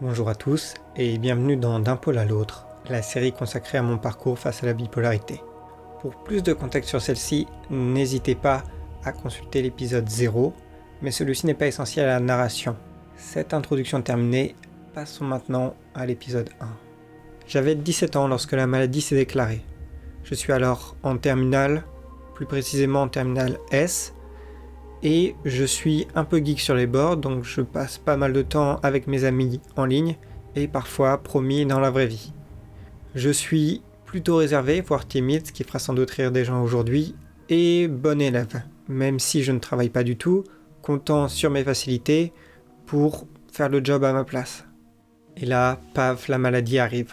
Bonjour à tous et bienvenue dans D'un pôle à l'autre, la série consacrée à mon parcours face à la bipolarité. Pour plus de contexte sur celle-ci, n'hésitez pas à consulter l'épisode 0, mais celui-ci n'est pas essentiel à la narration. Cette introduction terminée, passons maintenant à l'épisode 1. J'avais 17 ans lorsque la maladie s'est déclarée. Je suis alors en terminale, plus précisément en terminale S, et je suis un peu geek sur les bords, donc je passe pas mal de temps avec mes amis en ligne, et parfois promis dans la vraie vie. Je suis plutôt réservé, voire timide, ce qui fera sans doute rire des gens aujourd'hui, et bon élève, même si je ne travaille pas du tout, comptant sur mes facilités pour faire le job à ma place. Et là, paf, la maladie arrive.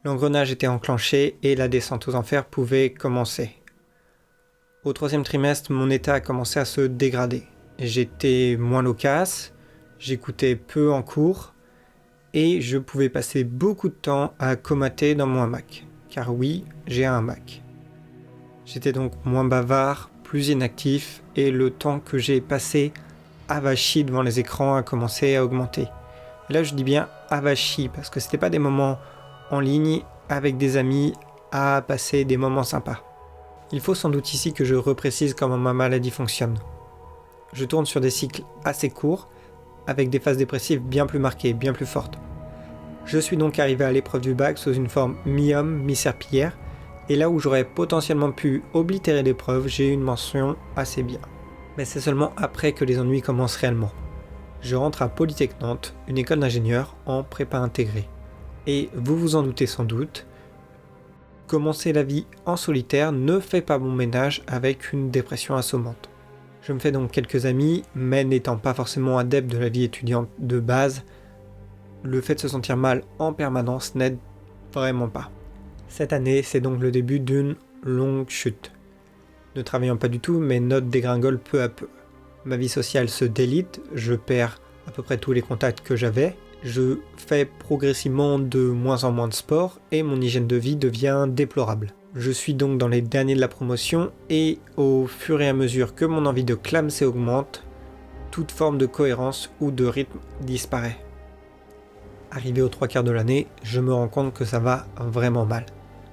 L'engrenage était enclenché et la descente aux enfers pouvait commencer. Au 3e trimestre, mon état a commencé à se dégrader. J'étais moins loquace, j'écoutais peu en cours, et je pouvais passer beaucoup de temps à comater dans mon hamac. Car oui, j'ai un hamac. J'étais donc moins bavard, plus inactif, et le temps que j'ai passé avachi devant les écrans a commencé à augmenter. Et là, je dis bien avachi, parce que c'était pas des moments en ligne avec des amis à passer des moments sympas. Il faut sans doute ici que je reprécise comment ma maladie fonctionne. Je tourne sur des cycles assez courts, avec des phases dépressives bien plus marquées, bien plus fortes. Je suis donc arrivé à l'épreuve du bac sous une forme mi-homme, mi-serpillière, et là où j'aurais potentiellement pu oblitérer l'épreuve, j'ai eu une mention assez bien. Mais c'est seulement après que les ennuis commencent réellement. Je rentre à Polytech Nantes, une école d'ingénieurs en prépa intégrée. Et vous vous en doutez sans doute, commencer la vie en solitaire ne fait pas bon ménage avec une dépression assommante. Je me fais donc quelques amis, mais n'étant pas forcément adepte de la vie étudiante de base, le fait de se sentir mal en permanence n'aide vraiment pas. Cette année, c'est donc le début d'une longue chute. Ne travaillant pas du tout, mes notes dégringolent peu à peu. Ma vie sociale se délite, je perds à peu près tous les contacts que j'avais, je fais progressivement de moins en moins de sport et mon hygiène de vie devient déplorable. Je suis donc dans les derniers de la promotion et au fur et à mesure que mon envie de clamser augmente, toute forme de cohérence ou de rythme disparaît. Arrivé aux 3/4 de l'année, je me rends compte que ça va vraiment mal.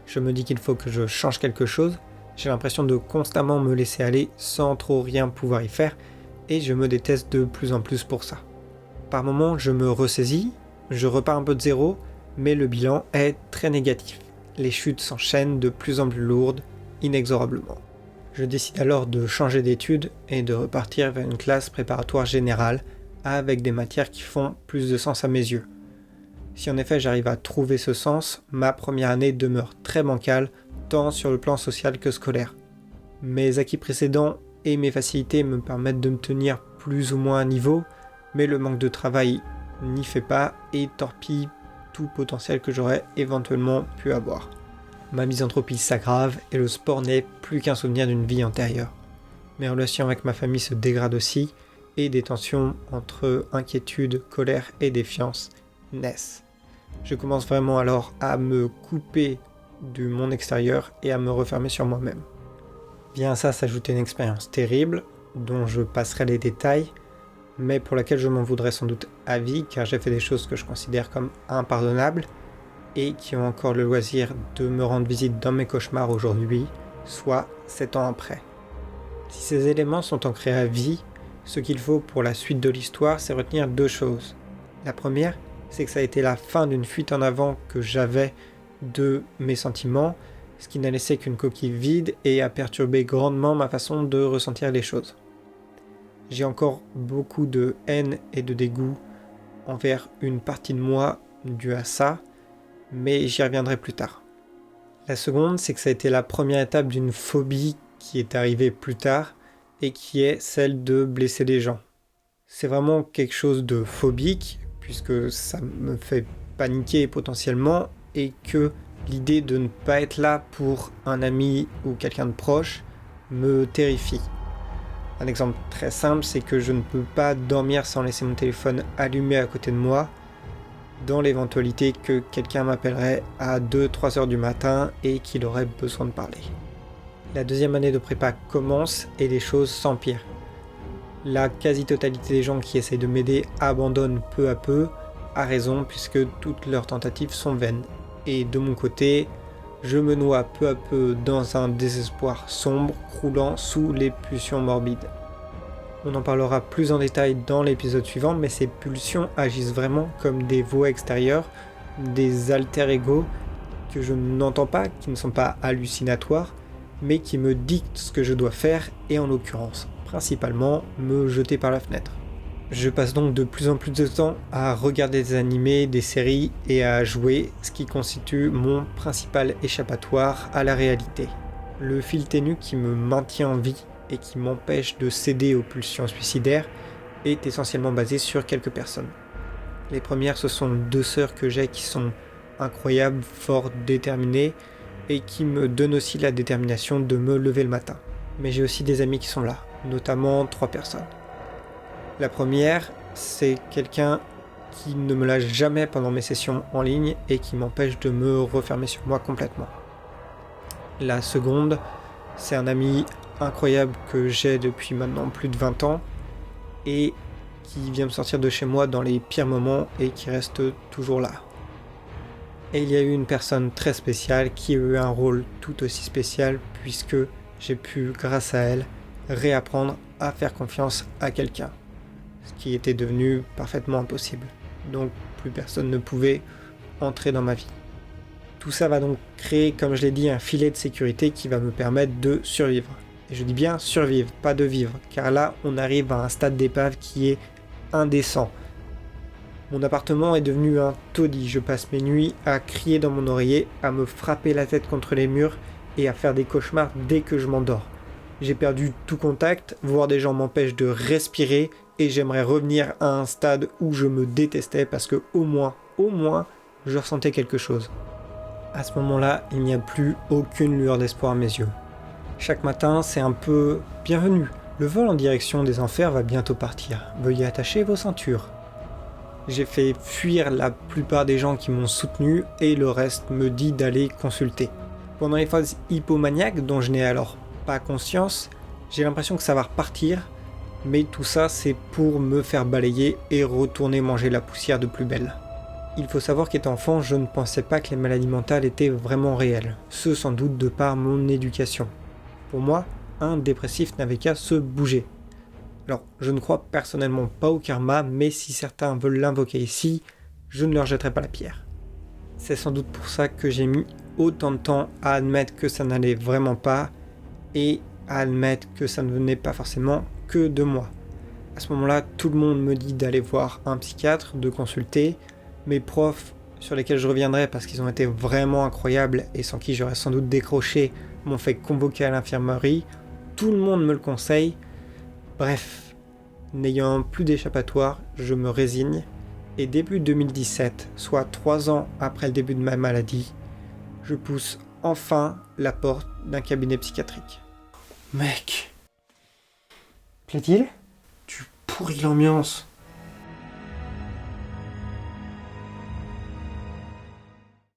Je me dis qu'il faut que je change quelque chose, j'ai l'impression de constamment me laisser aller sans trop rien pouvoir y faire et je me déteste de plus en plus pour ça. Par moments, je me ressaisis, je repars un peu de zéro, mais le bilan est très négatif. Les chutes s'enchaînent de plus en plus lourdes, inexorablement. Je décide alors de changer d'études et de repartir vers une classe préparatoire générale avec des matières qui font plus de sens à mes yeux. Si en effet j'arrive à trouver ce sens, ma première année demeure très bancale, tant sur le plan social que scolaire. Mes acquis précédents et mes facilités me permettent de me tenir plus ou moins à niveau, mais le manque de travail n'y fait pas et torpille tout potentiel que j'aurais éventuellement pu avoir. Ma misanthropie s'aggrave et le sport n'est plus qu'un souvenir d'une vie antérieure. Mes relations avec ma famille se dégradent aussi et des tensions entre inquiétude, colère et défiance naissent. Je commence vraiment alors à me couper du monde extérieur et à me refermer sur moi-même. Vient à ça s'ajouter une expérience terrible dont je passerai les détails, mais pour laquelle je m'en voudrais sans doute à vie car j'ai fait des choses que je considère comme impardonnables et qui ont encore le loisir de me rendre visite dans mes cauchemars aujourd'hui, soit 7 ans après. Si ces éléments sont ancrés à vie, ce qu'il faut pour la suite de l'histoire, c'est retenir 2 choses. La première, c'est que ça a été la fin d'une fuite en avant que j'avais de mes sentiments, ce qui n'a laissé qu'une coquille vide et a perturbé grandement ma façon de ressentir les choses. J'ai encore beaucoup de haine et de dégoût envers une partie de moi due à ça, mais j'y reviendrai plus tard. La seconde, c'est que ça a été la première étape d'une phobie qui est arrivée plus tard et qui est celle de blesser les gens. C'est vraiment quelque chose de phobique puisque ça me fait paniquer potentiellement et que l'idée de ne pas être là pour un ami ou quelqu'un de proche me terrifie. Un exemple très simple, c'est que je ne peux pas dormir sans laisser mon téléphone allumé à côté de moi, dans l'éventualité que quelqu'un m'appellerait à 2-3 heures du matin et qu'il aurait besoin de parler. La 2e année de prépa commence et les choses s'empirent. La quasi-totalité des gens qui essayent de m'aider abandonnent peu à peu, a raison puisque toutes leurs tentatives sont vaines. Et de mon côté, je me noie peu à peu dans un désespoir sombre, croulant sous les pulsions morbides. On en parlera plus en détail dans l'épisode suivant, mais ces pulsions agissent vraiment comme des voix extérieures, des alter-ego que je n'entends pas, qui ne sont pas hallucinatoires, mais qui me dictent ce que je dois faire et en l'occurrence, principalement, me jeter par la fenêtre. Je passe donc de plus en plus de temps à regarder des animés, des séries et à jouer, ce qui constitue mon principal échappatoire à la réalité. Le fil ténu qui me maintient en vie et qui m'empêche de céder aux pulsions suicidaires est essentiellement basé sur quelques personnes. Les premières, ce sont 2 sœurs que j'ai qui sont incroyables, fortes, déterminées et qui me donnent aussi la détermination de me lever le matin. Mais j'ai aussi des amis qui sont là, notamment 3 personnes. La première, c'est quelqu'un qui ne me lâche jamais pendant mes sessions en ligne et qui m'empêche de me refermer sur moi complètement. La seconde, c'est un ami incroyable que j'ai depuis maintenant plus de 20 ans et qui vient me sortir de chez moi dans les pires moments et qui reste toujours là. Et il y a eu une personne très spéciale qui a eu un rôle tout aussi spécial puisque j'ai pu, grâce à elle, réapprendre à faire confiance à quelqu'un. Ce qui était devenu parfaitement impossible. Donc plus personne ne pouvait entrer dans ma vie. Tout ça va donc créer, comme je l'ai dit, un filet de sécurité qui va me permettre de survivre. Et je dis bien survivre, pas de vivre, car là on arrive à un stade d'épave qui est indécent. Mon appartement est devenu un taudis, je passe mes nuits à crier dans mon oreiller, à me frapper la tête contre les murs et à faire des cauchemars dès que je m'endors. J'ai perdu tout contact, voir des gens m'empêchent de respirer et j'aimerais revenir à un stade où je me détestais parce que au moins, je ressentais quelque chose. À ce moment-là, il n'y a plus aucune lueur d'espoir à mes yeux. Chaque matin, c'est un peu « Bienvenue, le vol en direction des enfers va bientôt partir. Veuillez attacher vos ceintures. » J'ai fait fuir la plupart des gens qui m'ont soutenu et le reste me dit d'aller consulter. Pendant les phases hypomaniaques dont je n'ai alors pas conscience, j'ai l'impression que ça va repartir, mais tout ça c'est pour me faire balayer et retourner manger la poussière de plus belle. Il faut savoir qu'étant enfant, je ne pensais pas que les maladies mentales étaient vraiment réelles, ce sans doute de par mon éducation. Pour moi, un dépressif n'avait qu'à se bouger. Alors, je ne crois personnellement pas au karma, mais si certains veulent l'invoquer ici, je ne leur jetterai pas la pierre. C'est sans doute pour ça que j'ai mis autant de temps à admettre que ça n'allait vraiment pas, et à admettre que ça ne venait pas forcément que de moi. À ce moment-là, tout le monde me dit d'aller voir un psychiatre, de consulter. Mes profs, sur lesquels je reviendrai parce qu'ils ont été vraiment incroyables et sans qui j'aurais sans doute décroché, m'ont fait convoquer à l'infirmerie. Tout le monde me le conseille. Bref, n'ayant plus d'échappatoire, je me résigne. Et début 2017, soit 3 ans après le début de ma maladie, je pousse enfin la porte d'un cabinet psychiatrique. Mec, plaît-il ? Tu pourris l'ambiance.